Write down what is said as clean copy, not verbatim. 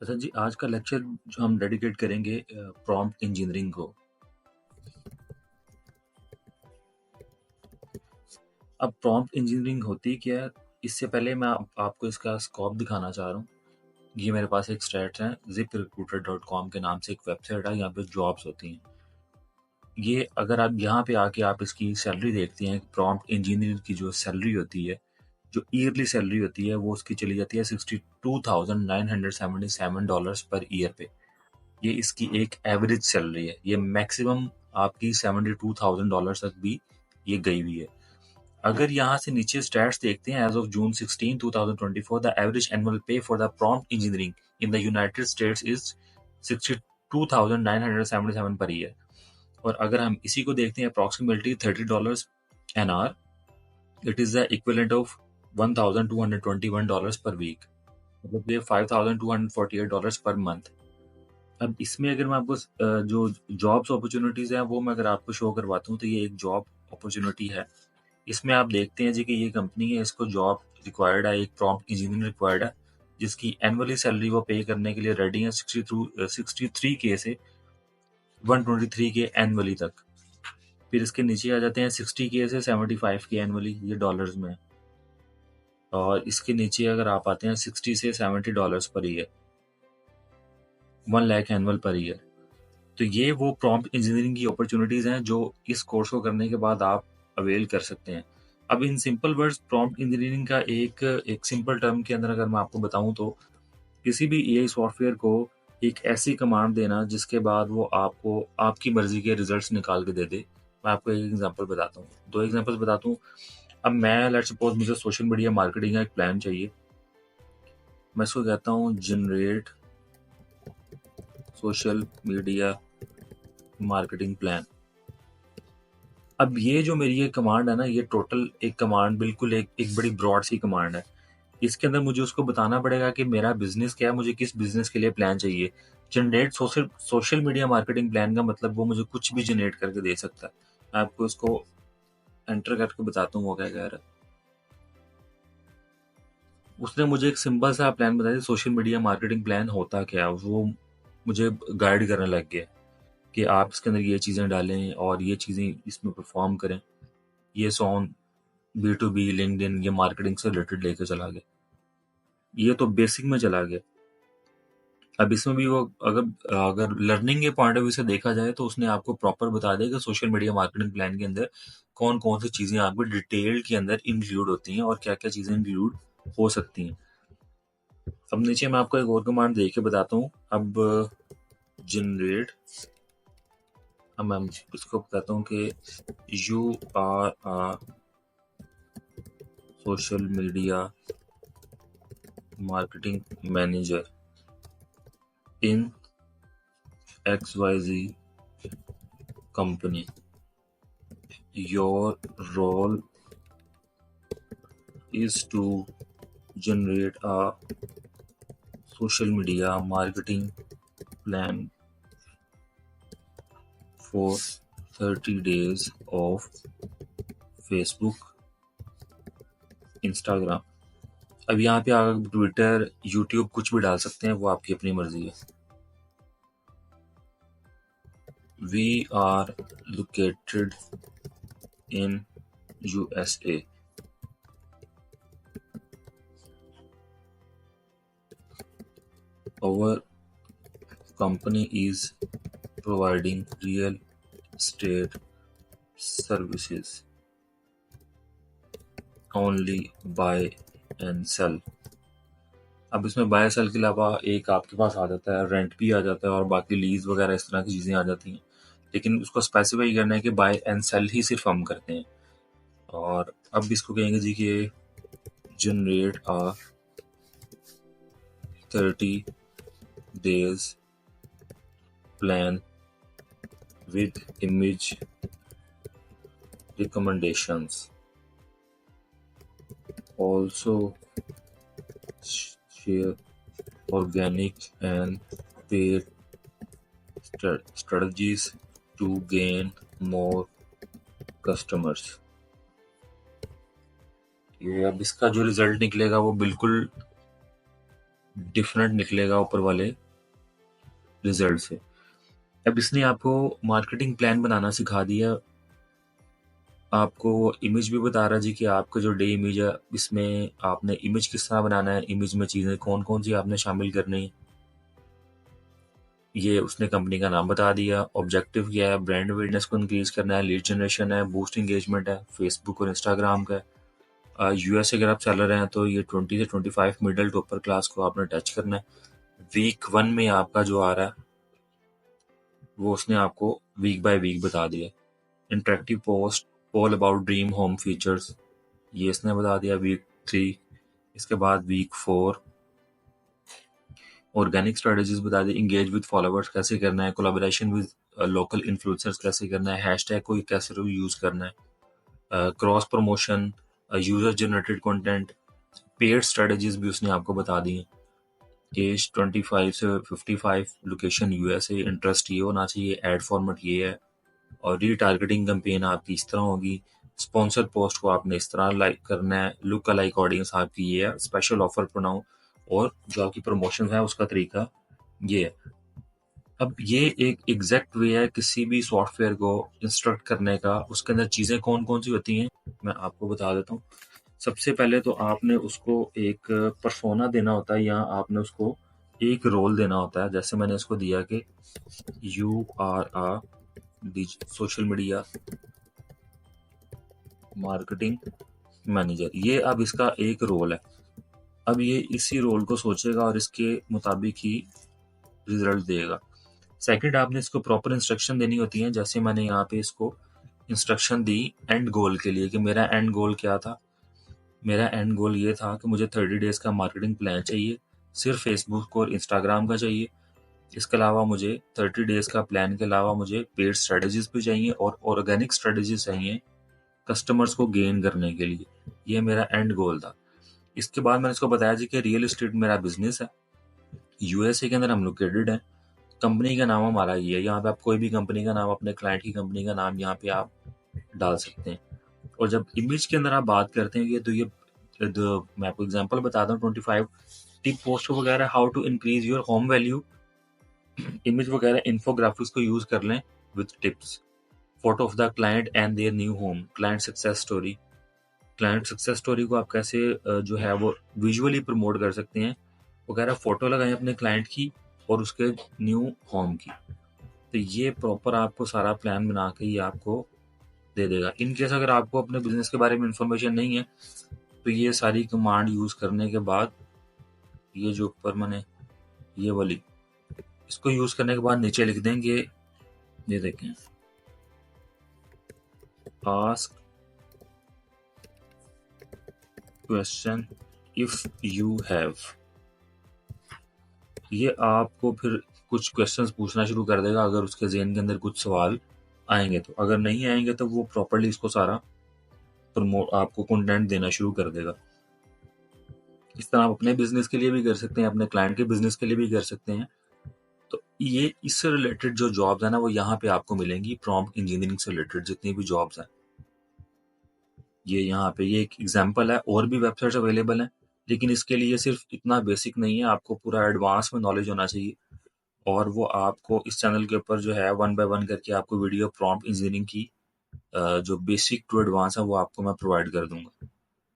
अच्छा जी, आज का लेक्चर जो हम डेडिकेट करेंगे प्रॉम्प्ट इंजीनियरिंग को। अब प्रॉम्प्ट इंजीनियरिंग होती क्या है? इससे पहले मैं आपको इसका स्कोप दिखाना चाह रहा हूँ। ये मेरे पास एक स्टैट्स है, ziprecruiter.com के नाम से एक वेबसाइट है, यहाँ पे जॉब्स होती हैं। ये अगर आप यहाँ पे आके आप इसकी सैलरी देखते हैं, प्रॉम्प्ट इंजीनियर की जो सैलरी होती है, जो ईयरली सैलरी होती है, वो उसकी चली जाती है $62,977 पर ईयर पे। ये इसकी एक एवरेज सैलरी है। ये मैक्सिमम आपकी $72,000 तक भी ये गई हुई है। अगर यहाँ से नीचे स्टैट्स देखते हैं, as of June 16 2024 the average annual pay for the prompt engineering in the United States is 62,977 per year. और अगर हम इसी को देखते हैं approximately $30 an hour, it is the equivalent of $1,221 per week, मतलब ये $5,248 पर मंथ। अब इसमें अगर मैं आपको जो जॉब्स अपॉर्चुनिटीज़ हैं वो मैं अगर आपको शो करवाता हूँ, तो ये एक जॉब अपॉर्चुनिटी है। इसमें आप देखते हैं जी कि ये कंपनी है, इसको जॉब रिक्वायर्ड है, एक प्रॉम्प्ट इंजीनियर रिक्वायर्ड है, जिसकी एनुअली सैलरी वो पे करने के लिए रेडी है 63K से 123K एनुअली तक। फिर इसके नीचे आ जाते हैं 60K से 75K एनुअली, ये डॉलर्स में है। और इसके नीचे अगर आप आते हैं 60 से $70 per year, 1 lakh annual per year. तो ये वो प्रॉम्प्ट इंजीनियरिंग की अपॉर्चुनिटीज़ हैं जो इस कोर्स को करने के बाद आप अवेल कर सकते हैं। अब in simple words prompt engineering का एक सिंपल टर्म के अंदर अगर मैं आपको बताऊं, तो किसी भी एआई सॉफ्टवेयर को एक ऐसी कमांड देना जिसके बाद वो आपको आपकी मर्जी के रिजल्ट्स निकाल के दे दे। मैं आपको एक एग्जांपल बताता हूँ, दो एग्जांपल्स बताता हूँ। अब मैं लेट्स सपोज मुझे सोशल मीडिया मार्केटिंग का एक प्लान चाहिए। मैं इसको कहता हूँ generate social media marketing plan. अब ये जो मेरी ये कमांड है ना, ये टोटल एक कमांड बिल्कुल एक बड़ी ब्रॉड सी कमांड है। इसके अंदर मुझे उसको बताना पड़ेगा कि मेरा बिजनेस क्या है, मुझे किस बिजनेस के लिए प्लान चाहिए। Generate social social media marketing plan का मतलब वो मुझे कुछ भी जनरेट करके दे सकता है। मैं आपको इसको एंटर करके बताता हूँ वो क्या कह रहा है। उसने मुझे एक सिंपल सा प्लान बताया, सोशल मीडिया मार्केटिंग प्लान होता क्या है, वो मुझे गाइड करने लग गया कि आप इसके अंदर ये चीज़ें डालें और ये चीज़ें इसमें परफॉर्म करें। ये सॉन B2B लिंक्डइन ये मार्केटिंग से रिलेटेड लेके चला गया। ये तो बेसिक में चला गया। अब इसमें भी वो अगर अगर लर्निंग के पॉइंट ऑफ व्यू से देखा जाए, तो उसने आपको प्रॉपर बता दिया कि सोशल मीडिया मार्केटिंग प्लान के अंदर कौन कौन सी चीज़ें आपको डिटेल के अंदर इंक्लूड होती हैं और क्या क्या चीज़ें इंक्लूड हो सकती हैं। अब नीचे मैं आपको एक और कमांड दे के बताता हूँ। अब जनरेट, अब मैं इसको बताता हूँ कि you are a social media marketing manager in XYZ company. Your role is to generate a social media marketing plan for 30 days of Facebook, Instagram. अब यहाँ पे आप ट्विटर, यूट्यूब कुछ भी डाल सकते हैं, वो आपकी अपनी मर्जी है। We are located in USA. Our company is providing real estate services, only buy and sell. अब इसमें बाय सेल के अलावा एक आपके पास आ जाता है, रेंट भी आ जाता है और बाकी लीज वगैरह इस तरह की चीज़ें आ जाती हैं। लेकिन उसको स्पेसिफाई करना है कि बाय एंड सेल ही सिर्फ हम करते हैं। और अब इसको कहेंगे जी कि generate a 30 days plan with image recommendations. Also share organic and paid strategies to gain more customers. ये अब इसका जो रिजल्ट निकलेगा वो बिल्कुल डिफरेंट निकलेगा ऊपर वाले रिजल्ट से। अब इसने आपको मार्केटिंग प्लान बनाना सिखा दिया, आपको इमेज भी बता रहा है जी कि आपका जो डे इमेज है इसमें आपने इमेज किस तरह बनाना है, इमेज में चीज़ें कौन कौन सी आपने शामिल करनी है, ये उसने कंपनी का नाम बता दिया। ऑब्जेक्टिव क्या है, ब्रांड अवेयरनेस को इंक्रीज करना है, लीड जनरेशन है, बूस्ट इंगेजमेंट है, फेसबुक और इंस्टाग्राम का है। यूएस अगर आप चल रहे हैं तो ये 20 से 25 मिडल टू अपर क्लास को आपने टच करना है। वीक 1 में आपका जो आ रहा है वो उसने आपको वीक बाय वीक बता दिया। Interactive post, poll about dream home features, ये इसने बता दिया वीक 3। इसके बाद वीक 4 ऑर्गेनिक स्ट्रेटजीज बता दी, इंगेज विद फॉलोवर्स कैसे करना है, कोलैबोरेशन विद लोकल इन्फ्लुएंसर्स कैसे करना है, हैशटैग को कैसे यूज करना है, cross promotion, user generated content, paid strategies भी उसने आपको बता दी हैं। एज 25 से 55, लोकेशन यूएसए, इंटरेस्ट ये होना चाहिए, एड फॉर्मेट ये है, और रीटारगेटिंग कैंपेन आपकी इस तरह होगी, स्पॉन्सर पोस्ट को आपने इस तरह लाइक करना है, लुक लाइक ऑडियंस आपकी ये है, स्पेशल ऑफर बनाओ, और जो आपकी प्रमोशन है उसका तरीका ये है। अब ये एक एग्जैक्ट वे है किसी भी सॉफ्टवेयर को इंस्ट्रक्ट करने का। उसके अंदर चीज़ें कौन कौन सी होती हैं मैं आपको बता देता हूँ। सबसे पहले तो आपने उसको एक पर्सोना देना होता है, या आपने उसको एक रोल देना होता है। जैसे मैंने इसको दिया कि you are a social media marketing manager, ये अब इसका एक रोल है। अब ये इसी रोल को सोचेगा और इसके मुताबिक ही रिजल्ट देगा। सेकंड, आपने इसको प्रॉपर इंस्ट्रक्शन देनी होती है। जैसे मैंने यहाँ पे इसको इंस्ट्रक्शन दी एंड गोल के लिए कि मेरा एंड गोल क्या था। मेरा एंड गोल ये था कि मुझे 30 डेज का मार्केटिंग प्लान चाहिए, सिर्फ फेसबुक और इंस्टाग्राम का चाहिए। इसके अलावा मुझे 30 डेज का प्लान के अलावा मुझे पेड स्ट्रेटजीज भी चाहिए और ऑर्गेनिक स्ट्रेटजीज चाहिए कस्टमर्स को गेन करने के लिए। ये मेरा एंड गोल था। इसके बाद मैंने इसको बताया जी कि रियल एस्टेट मेरा बिजनेस है, यूएसए के अंदर हम लोकेटेड हैं, कंपनी का नाम हमारा ये है। यहाँ पे आप कोई भी कंपनी का नाम, अपने क्लाइंट की कंपनी का नाम यहाँ पे आप डाल सकते हैं। और जब इमेज के अंदर आप बात करते हैं तो ये मैं आपको एग्जांपल बताता हूँ। 25 टिप पोस्ट वगैरह, how to increase your home value, image वगैरह इन्फोग्राफिक्स को यूज कर लें with tips, photo of the client and their new home, client success story. Client success story को आप कैसे जो है वो विजुअली प्रमोट कर सकते हैं वगैरह, फोटो लगाएं अपने क्लाइंट की और उसके न्यू होम की। तो ये प्रॉपर आपको सारा प्लान बना के ये आपको दे देगा। इन केस अगर आपको अपने बिजनेस के बारे में इंफॉर्मेशन नहीं है तो ये सारी कमांड यूज करने के बाद, ये जो ऊपर मैंने ये वाली, इसको यूज करने के बाद नीचे लिख देंगे, ये देखें, ask question if you have. ये आपको फिर कुछ क्वेश्चंस पूछना शुरू कर देगा अगर उसके ज़हन के अंदर कुछ सवाल आएंगे तो। अगर नहीं आएंगे तो वो प्रॉपर्ली इसको सारा प्रमोट आपको कंटेंट देना शुरू कर देगा। इस तरह आप अपने बिजनेस के लिए भी कर सकते हैं, अपने क्लाइंट के बिजनेस के लिए भी कर सकते हैं। तो ये इससे रिलेटेड जो जॉब्स है ना वो यहाँ पे आपको मिलेंगी। प्रॉम्प्ट इंजीनियरिंग से रिलेटेड जितनी भी जॉब्स हैं ये यहाँ पे, ये एक एग्जांपल है। और भी वेबसाइट्स अवेलेबल हैं, लेकिन इसके लिए सिर्फ इतना बेसिक नहीं है, आपको पूरा एडवांस में नॉलेज होना चाहिए। और वो आपको इस चैनल के ऊपर जो है 1 बाय 1 करके आपको वीडियो प्रॉम्प्ट इंजीनियरिंग की जो बेसिक टू एडवांस है वो आपको मैं प्रोवाइड कर दूंगा।